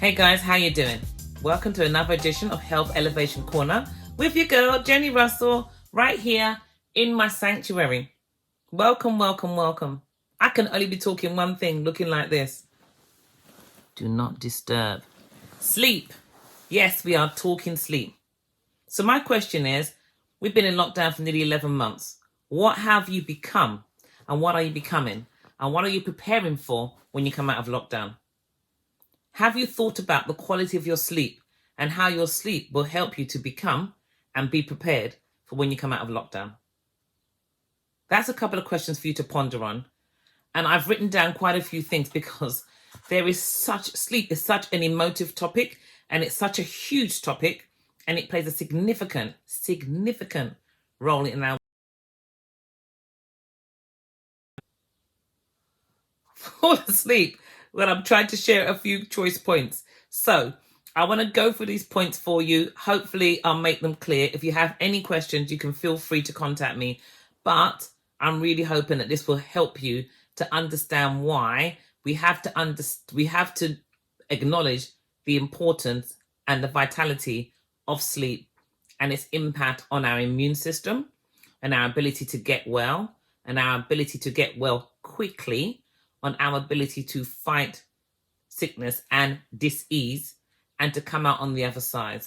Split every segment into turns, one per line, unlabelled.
Hey guys, how you doing? Welcome to another edition of Health Elevation Corner with your girl, Jenny Russell, right here in my sanctuary. Welcome, welcome, welcome. I can only be talking one thing, looking like this. Do not disturb. Sleep. Yes, we are talking sleep. So my question is, we've been in lockdown for nearly 11 months. What have you become? And what are you becoming? And what are you preparing for when you come out of lockdown? Have you thought about the quality of your sleep and how your sleep will help you to become and be prepared for when you come out of lockdown? That's a couple of questions for you to ponder on. And I've written down quite a few things because sleep is such an emotive topic, and it's such a huge topic, and it plays a significant role in our fall asleep when I'm trying to share a few choice points. So I want to go through these points for you. Hopefully I'll make them clear. If you have any questions, you can feel free to contact me. But I'm really hoping that this will help you to understand why we have to acknowledge the importance and the vitality of sleep and its impact on our immune system and our ability to get well, and our ability to get well quickly, on our ability to fight sickness and dis-ease and to come out on the other side,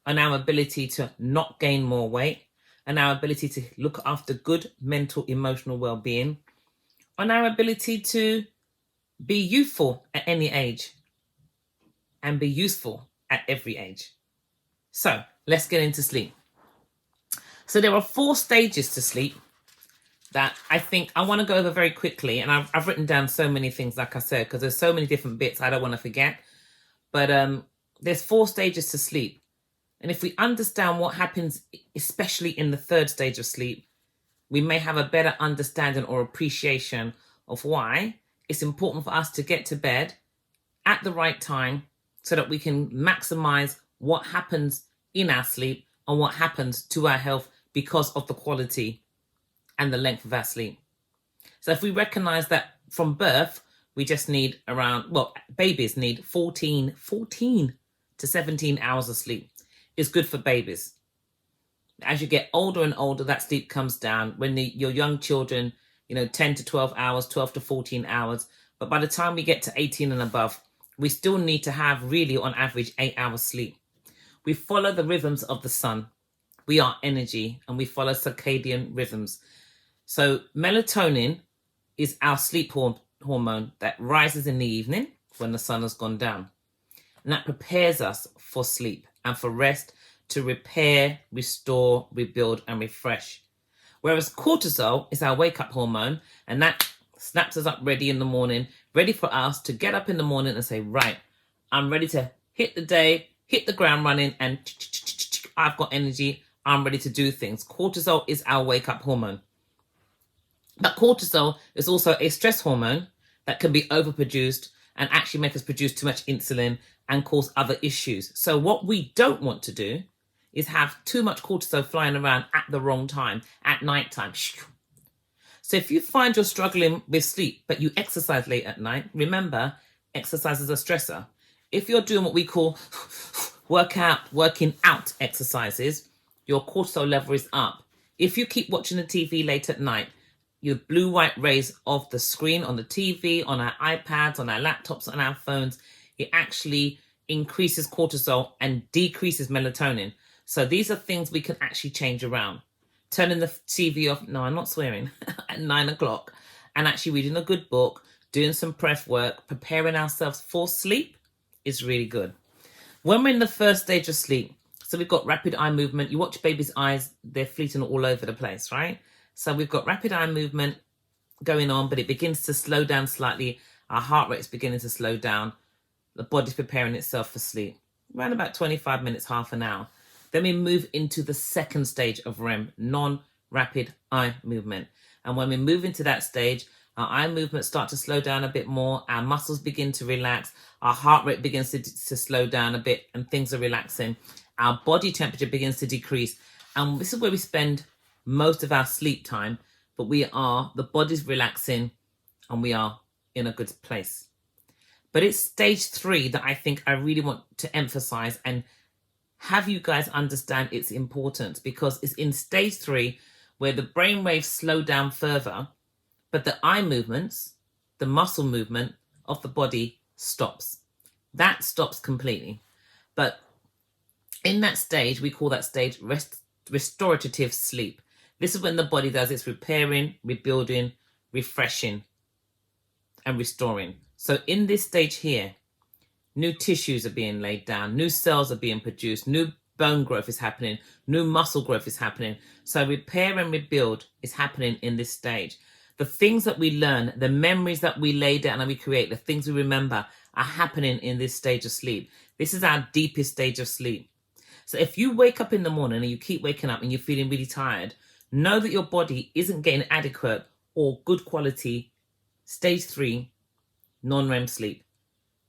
on our ability to not gain more weight, and our ability to look after good mental, emotional well-being, on our ability to be youthful at any age and be useful at every age. So let's get into sleep. So there are 4 stages to sleep that I think I want to go over very quickly. And I've written down so many things, like I said, because there's so many different bits I don't want to forget. But there's 4 stages to sleep. And if we understand what happens, especially in the 3rd stage of sleep, we may have a better understanding or appreciation of why it's important for us to get to bed at the right time so that we can maximize what happens in our sleep and what happens to our health because of the quality and the length of our sleep. So if we recognize that from birth, we just need babies need 14 to 17 hours of sleep. It's good for babies. As you get older and older, that sleep comes down. When your young children, 10 to 12 hours, 12 to 14 hours. But by the time we get to 18 and above, we still need to have really on average 8 hours sleep. We follow the rhythms of the sun. We are energy, and we follow circadian rhythms. So melatonin is our sleep hormone that rises in the evening when the sun has gone down. And that prepares us for sleep and for rest, to repair, restore, rebuild, and refresh. Whereas cortisol is our wake-up hormone, and that snaps us up ready in the morning, ready for us to get up in the morning and say, right, I'm ready to hit the day, hit the ground running, and I've got energy, I'm ready to do things. Cortisol is our wake-up hormone. But cortisol is also a stress hormone that can be overproduced and actually make us produce too much insulin and cause other issues. So what we don't want to do is have too much cortisol flying around at the wrong time, at nighttime. So if you find you're struggling with sleep, but you exercise late at night, remember, exercise is a stressor. If you're doing what we call working out exercises, your cortisol level is up. If you keep watching the TV late at night, your blue-white rays of the screen on the TV, on our iPads, on our laptops, on our phones, it actually increases cortisol and decreases melatonin. So these are things we can actually change around. Turning the TV off, no, I'm not swearing, at 9 o'clock, and actually reading a good book, doing some breath work, preparing ourselves for sleep is really good. When we're in the 1st stage of sleep, so we've got rapid eye movement. You watch babies' eyes, they're fleeting all over the place, right? So we've got rapid eye movement going on, but it begins to slow down slightly. Our heart rate is beginning to slow down. The body's preparing itself for sleep. Around about 25 minutes, half an hour. Then we move into the 2nd stage of REM, non-rapid eye movement. And when we move into that stage, our eye movements start to slow down a bit more. Our muscles begin to relax. Our heart rate begins to slow down a bit, and things are relaxing. Our body temperature begins to decrease. And this is where we spend most of our sleep time, but the body's relaxing and we are in a good place. But it's stage 3 that I think I really want to emphasize and have you guys understand its importance, because it's in stage 3 where the brain waves slow down further, but the eye movements, the muscle movement of the body stops. That stops completely. But in that stage, we call that stage restorative sleep. This is when the body does its repairing, rebuilding, refreshing, and restoring. So in this stage here, new tissues are being laid down, new cells are being produced, new bone growth is happening, new muscle growth is happening. So repair and rebuild is happening in this stage. The things that we learn, the memories that we lay down and we create, the things we remember are happening in this stage of sleep. This is our deepest stage of sleep. So if you wake up in the morning and you keep waking up and you're feeling really tired, know that your body isn't getting adequate or good quality stage 3 non-REM sleep.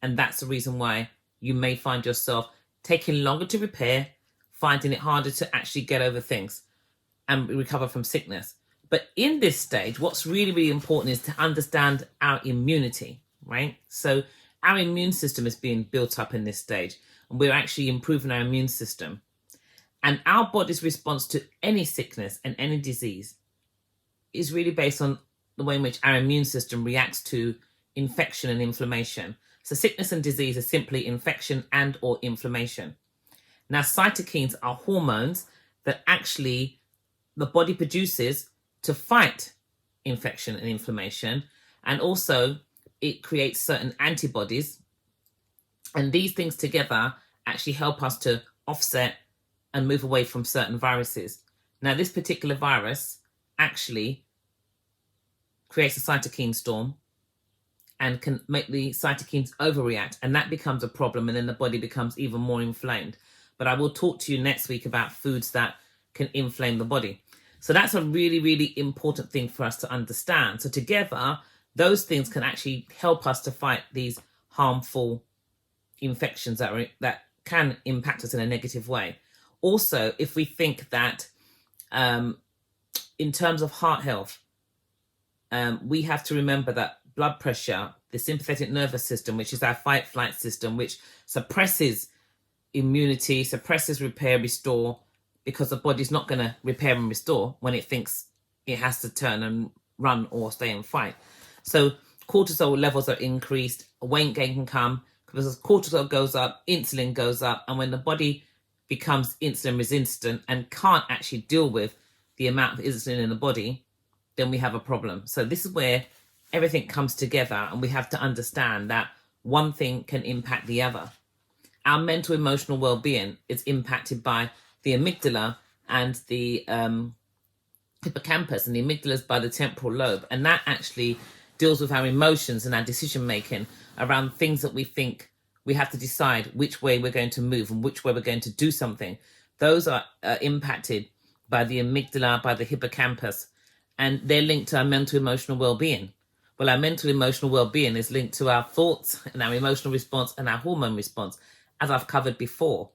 And that's the reason why you may find yourself taking longer to repair, finding it harder to actually get over things and recover from sickness. But in this stage, what's really, really important is to understand our immunity, right? So our immune system is being built up in this stage, and we're actually improving our immune system. And our body's response to any sickness and any disease is really based on the way in which our immune system reacts to infection and inflammation. So sickness and disease is simply infection and or inflammation. Now, cytokines are hormones that actually the body produces to fight infection and inflammation. And also it creates certain antibodies. And these things together actually help us to offset and move away from certain viruses. Now, this particular virus actually creates a cytokine storm and can make the cytokines overreact, and that becomes a problem, and then the body becomes even more inflamed. But I will talk to you next week about foods that can inflame the body. So that's a really, really important thing for us to understand. So together, those things can actually help us to fight these harmful infections that can impact us in a negative way. Also, if we think that in terms of heart health, we have to remember that blood pressure, the sympathetic nervous system, which is our fight-flight system, which suppresses immunity, suppresses repair, restore, because the body's not going to repair and restore when it thinks it has to turn and run or stay and fight. So cortisol levels are increased, weight gain can come, because as cortisol goes up, insulin goes up, and when the body becomes insulin resistant and can't actually deal with the amount of insulin in the body, then we have a problem. So this is where everything comes together, and we have to understand that one thing can impact the other. Our mental emotional well-being is impacted by the amygdala and the hippocampus, and the amygdala is by the temporal lobe, and that actually deals with our emotions and our decision making around things that we think we have to decide which way we're going to move and which way we're going to do something. Those are impacted by the amygdala, by the hippocampus, and they're linked to our mental emotional well-being. Well, our mental emotional well-being is linked to our thoughts and our emotional response and our hormone response, as I've covered before.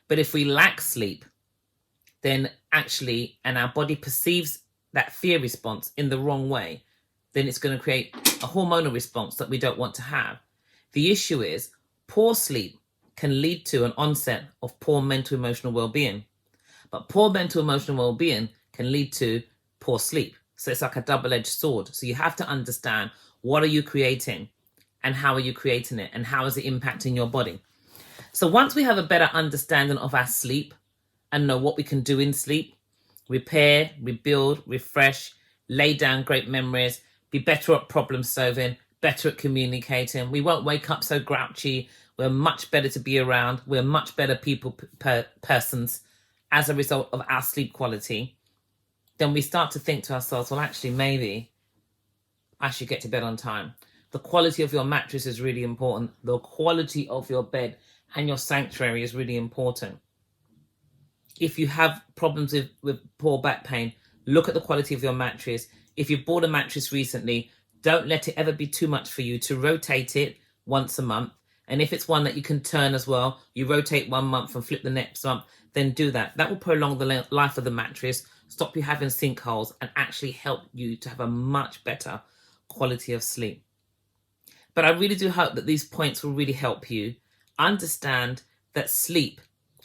But if we lack sleep, then actually, and our body perceives that fear response in the wrong way, then it's going to create a hormonal response that we don't want to have. The issue is poor sleep can lead to an onset of poor mental emotional well-being. But poor mental emotional well-being can lead to poor sleep. So it's like a double-edged sword. So you have to understand, what are you creating and how are you creating it and how is it impacting your body? So once we have a better understanding of our sleep and know what we can do in sleep, repair, rebuild, refresh, lay down great memories, be better at problem solving, better at communicating. We won't wake up so grouchy. We're much better to be around. We're much better persons as a result of our sleep quality. Then we start to think to ourselves, well, actually, maybe I should get to bed on time. The quality of your mattress is really important. The quality of your bed and your sanctuary is really important. If you have problems with poor back pain, look at the quality of your mattress. If you bought a mattress recently, don't let it ever be too much for you to rotate it once a month. And if it's one that you can turn as well, you rotate 1 month and flip the next month, then do that. That will prolong the life of the mattress, stop you having sinkholes, and actually help you to have a much better quality of sleep. But I really do hope that these points will really help you understand that sleep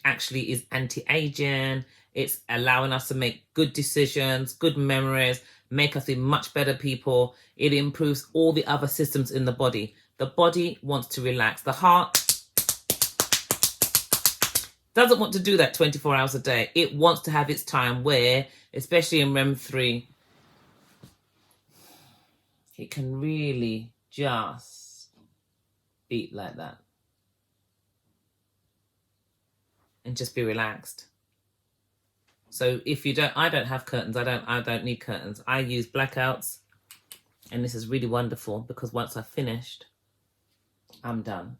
actually is anti-aging. It's allowing us to make good decisions, good memories, make us be much better people. It improves all the other systems in the body. The body wants to relax. The heart doesn't want to do that 24 hours a day. It wants to have its time where, especially in REM 3, it can really just beat like that and just be relaxed. So if you don't, I don't have curtains. I don't need curtains. I use blackouts, and this is really wonderful because once I've finished, I'm done.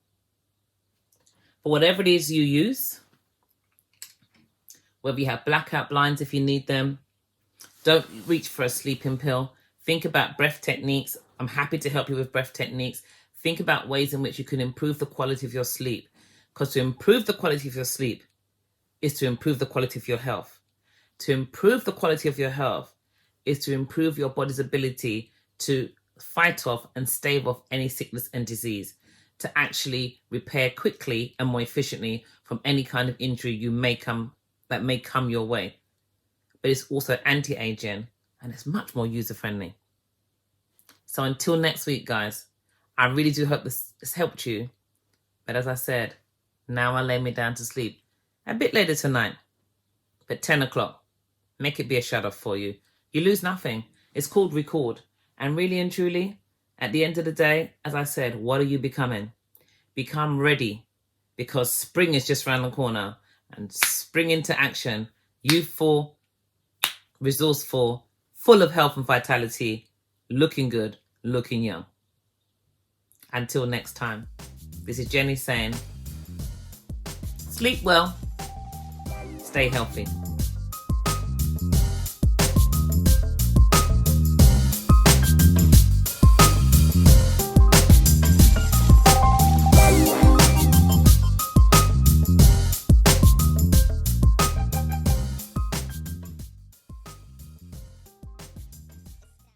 But whatever it is you use, whether you have blackout blinds if you need them, don't reach for a sleeping pill. Think about breath techniques. I'm happy to help you with breath techniques. Think about ways in which you can improve the quality of your sleep, because to improve the quality of your sleep is to improve the quality of your health. To improve the quality of your health is to improve your body's ability to fight off and stave off any sickness and disease, to actually repair quickly and more efficiently from any kind of injury that may come your way. But it's also anti-aging, and it's much more user-friendly. So until next week, guys, I really do hope this helped you. But as I said, now I lay me down to sleep a bit later tonight, but 10 o'clock. Make it be a shut-off for you. You lose nothing. It's called record. And really and truly, at the end of the day, as I said, what are you becoming? Become ready, because spring is just around the corner, and spring into action. Youthful, resourceful, full of health and vitality, looking good, looking young. Until next time, this is Jenni saying, sleep well, stay healthy.